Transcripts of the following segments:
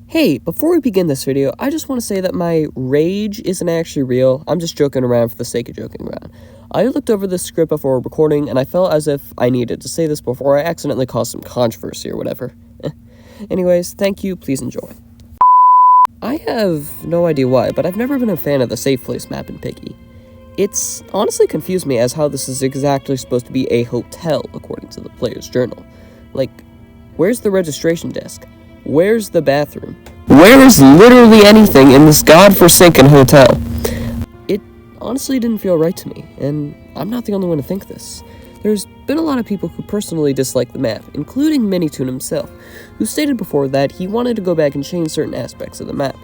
Hey, before we begin this video, I just want to say that my rage isn't actually real. I'm just joking around for the sake of joking around. I looked over the script before recording, and I felt as if I needed to say this before I accidentally caused some controversy or whatever. Anyways, thank you, please enjoy. I have no idea why, but I've never been a fan of the Safe Place map in Piggy. It's honestly confused me as how this is exactly supposed to be a hotel, according to the player's journal. Like, where's the registration desk? Where's the bathroom? Where is literally anything in this godforsaken hotel? It honestly didn't feel right to me, and I'm not the only one to think this. There's been a lot of people who personally dislike the map, including Minitoon himself, who stated before that he wanted to go back and change certain aspects of the map.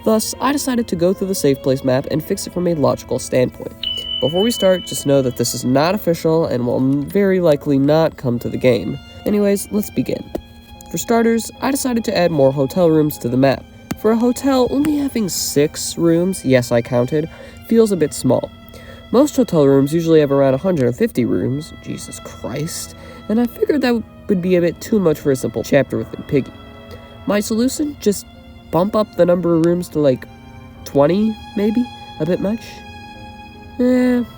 Thus, I decided to go through the Safe Place map and fix it from a logical standpoint. Before we start, just know that this is not official and will very likely not come to the game. Anyways, let's begin. For starters, I decided to add more hotel rooms to the map. For a hotel, only having 6 rooms, yes I counted, feels a bit small. Most hotel rooms usually have around 150 rooms, Jesus Christ, and I figured that would be a bit too much for a simple chapter within Piggy. My solution? Just bump up the number of rooms to like 20, maybe? A bit much?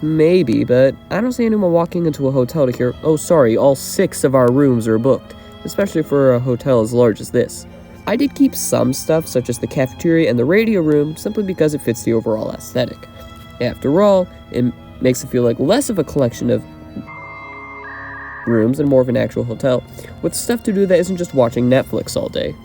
Maybe, but I don't see anyone walking into a hotel to hear, oh sorry, all 6 of our rooms are booked. Especially for a hotel as large as this. I did keep some stuff, such as the cafeteria and the radio room, simply because it fits the overall aesthetic. After all, it makes it feel like less of a collection of rooms and more of an actual hotel, with stuff to do that isn't just watching Netflix all day.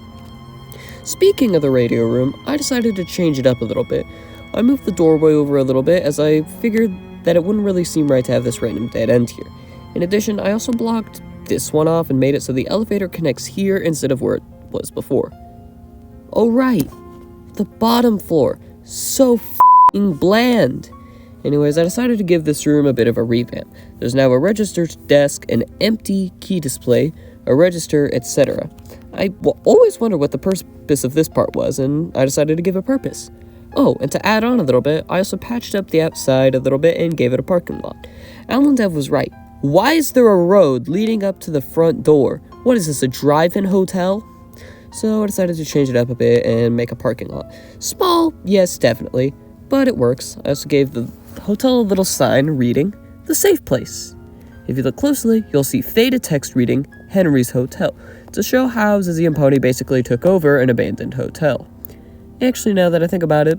Speaking of the radio room, I decided to change it up a little bit. I moved the doorway over a little bit, as I figured that it wouldn't really seem right to have this random dead end here. In addition, I also blocked this one off and made it so the elevator connects here instead of where it was before. Oh right, the bottom floor, so f***ing bland. Anyways, I decided to give this room a bit of a revamp. There's now a register desk, an empty key display, a register, etc. I always wondered what the purpose of this part was, and I decided to give a purpose. Oh, and to add on a little bit, I also patched up the outside a little bit and gave it a parking lot. Alan Dev was right. Why is there a road leading up to the front door? What is this, a drive-in hotel? So I decided to change it up a bit and make a parking lot. Small, yes, definitely, but it works. I also gave the hotel a little sign reading, The Safe Place. If you look closely, you'll see faded text reading, Henry's Hotel, to show how Zizzy and Pony basically took over an abandoned hotel. Actually, now that I think about it,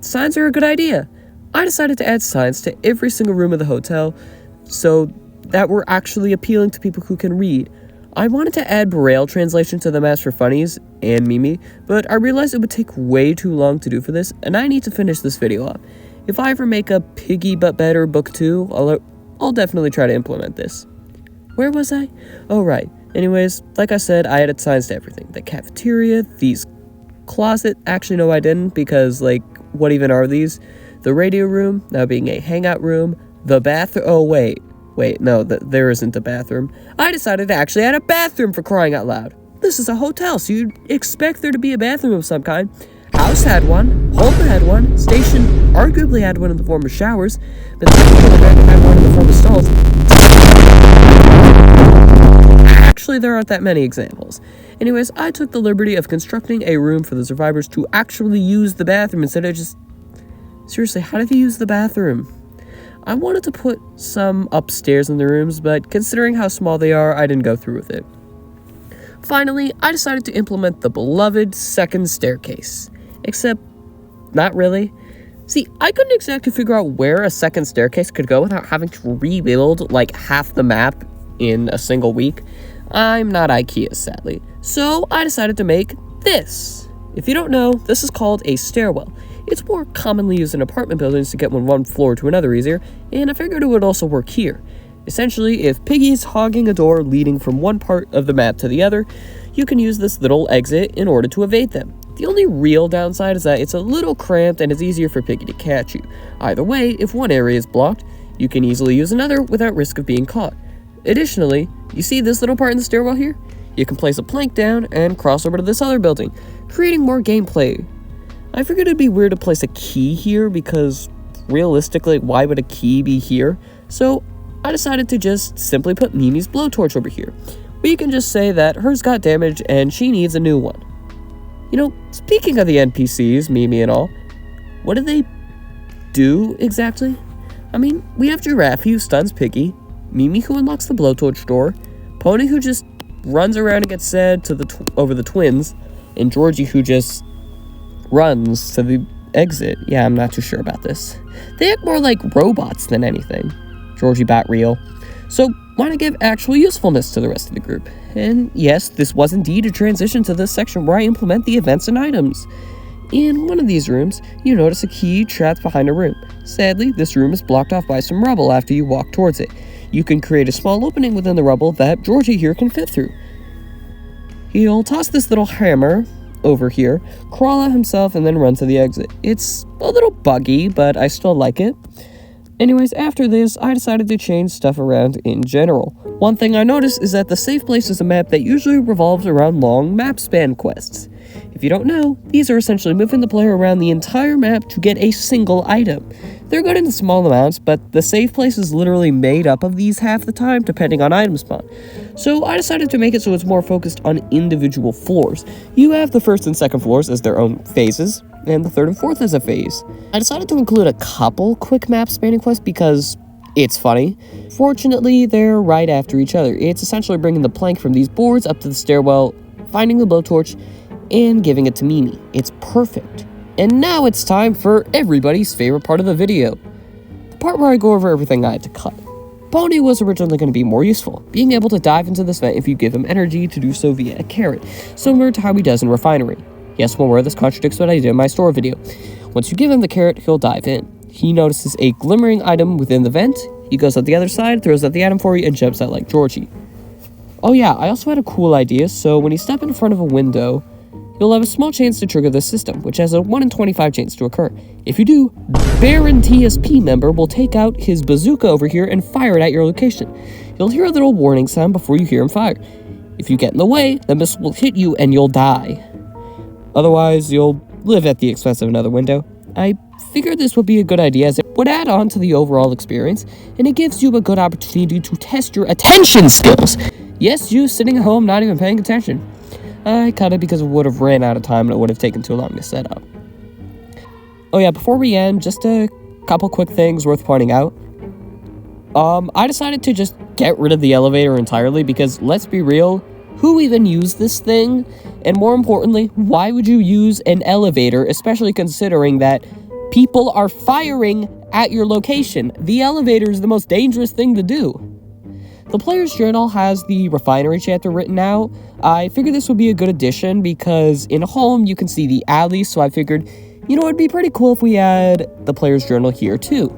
signs are a good idea. I decided to add signs to every single room of the hotel, so that were actually appealing to people who can read. I wanted to add Braille translation to the maps for Funnies and Mimi, but I realized it would take way too long to do for this, and I need to finish this video up. If I ever make a Piggy But Better Book 2, I'll definitely try to implement this. Where was I? Oh right. Anyways, like I said, I added signs to everything. The cafeteria, these closet, actually no I didn't, because like, what even are these? The radio room, now being a hangout room, the bathroom, oh wait, no, there isn't a bathroom. I decided to actually add a bathroom, for crying out loud. This is a hotel, so you'd expect there to be a bathroom of some kind. House had one, Holden had one, Station arguably had one in the form of showers, but then had one in the form of stalls. Actually, there aren't that many examples. Anyways, I took the liberty of constructing a room for the survivors to actually use the bathroom instead of just... Seriously, how do they use the bathroom? I wanted to put some upstairs in the rooms, but considering how small they are, I didn't go through with it. Finally, I decided to implement the beloved second staircase. Except, not really. See, I couldn't exactly figure out where a second staircase could go without having to rebuild like half the map in a single week. I'm not IKEA, sadly. So I decided to make this. If you don't know, this is called a stairwell. It's more commonly used in apartment buildings to get from one floor to another easier, and I figured it would also work here. Essentially, if Piggy's hogging a door leading from one part of the map to the other, you can use this little exit in order to evade them. The only real downside is that it's a little cramped and it's easier for Piggy to catch you. Either way, if one area is blocked, you can easily use another without risk of being caught. Additionally, you see this little part in the stairwell here? You can place a plank down and cross over to this other building, creating more gameplay. I figured it'd be weird to place a key here because, realistically, why would a key be here? So, I decided to just simply put Mimi's blowtorch over here. We can just say that hers got damaged and she needs a new one. You know, speaking of the NPCs, Mimi and all, what do they do exactly? I mean, we have Giraffe who stuns Piggy, Mimi who unlocks the blowtorch door, Pony who just runs around and gets sad to over the twins, and Georgie who just runs to the exit. Yeah, I'm not too sure about this. They act more like robots than anything. Georgie bat real. So, want to give actual usefulness to the rest of the group. And yes, this was indeed a transition to this section where I implement the events and items. In one of these rooms, you notice a key trapped behind a room. Sadly, this room is blocked off by some rubble after you walk towards it. You can create a small opening within the rubble that Georgie here can fit through. He'll toss this little hammer over here, crawl out himself, and then run to the exit. It's a little buggy, but I still like it. Anyways, after this, I decided to change stuff around in general. One thing I noticed is that the safe place is a map that usually revolves around long map span quests. If you don't know, these are essentially moving the player around the entire map to get a single item. They're good in small amounts, but the safe place is literally made up of these half the time, depending on item spawn. So I decided to make it so it's more focused on individual floors. You have the first and second floors as their own phases, and the third and fourth as a phase. I decided to include a couple quick map spanning quests because it's funny. Fortunately, they're right after each other. It's essentially bringing the plank from these boards up to the stairwell, finding the blowtorch, and giving it to Mimi. It's perfect. And now it's time for everybody's favorite part of the video. The part where I go over everything I had to cut. Pony was originally going to be more useful, being able to dive into this vent if you give him energy to do so via a carrot, similar to how he does in Refinery. Yes, one word, this contradicts what I did in my store video. Once you give him the carrot, he'll dive in. He notices a glimmering item within the vent, he goes out the other side, throws out the item for you, and jumps out like Georgie. Oh yeah, I also had a cool idea, so when you step in front of a window, you'll have a small chance to trigger this system, which has a 1 in 25 chance to occur. If you do, Baron TSP member will take out his bazooka over here and fire it at your location. You'll hear a little warning sound before you hear him fire. If you get in the way, the missile will hit you and you'll die. Otherwise, you'll live at the expense of another window. I figured this would be a good idea as it would add on to the overall experience, and it gives you a good opportunity to test your attention skills. Yes, you sitting at home not even paying attention. I cut it because it would have ran out of time and it would have taken too long to set up. Oh yeah, before we end, just a couple quick things worth pointing out. I decided to just get rid of the elevator entirely because, let's be real, who even used this thing? And more importantly, why would you use an elevator, especially considering that people are firing at your location? The elevator is the most dangerous thing to do. The player's journal has the Refinery chapter written out. I figured this would be a good addition because in home you can see the alley, so I figured, you know, it'd be pretty cool if we had the player's journal here too.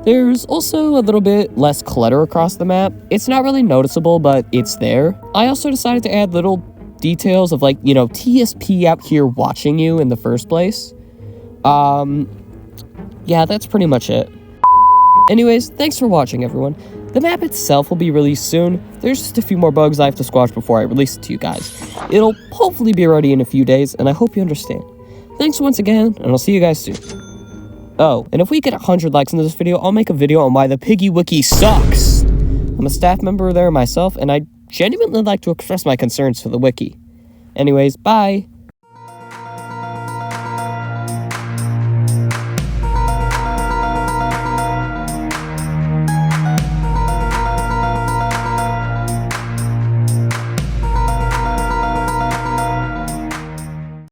There's also a little bit less clutter across the map. It's not really noticeable, but it's there. I also decided to add little details of, like, you know, TSP out here watching you in the first place. Yeah, that's pretty much it. Anyways, thanks for watching, everyone. The map itself will be released soon. There's just a few more bugs I have to squash before I release it to you guys. It'll hopefully be ready in a few days, and I hope you understand. Thanks once again, and I'll see you guys soon. Oh, and if we get 100 likes into this video, I'll make a video on why the Piggy Wiki sucks. I'm a staff member there myself, and I genuinely like to express my concerns for the wiki. Anyways, bye.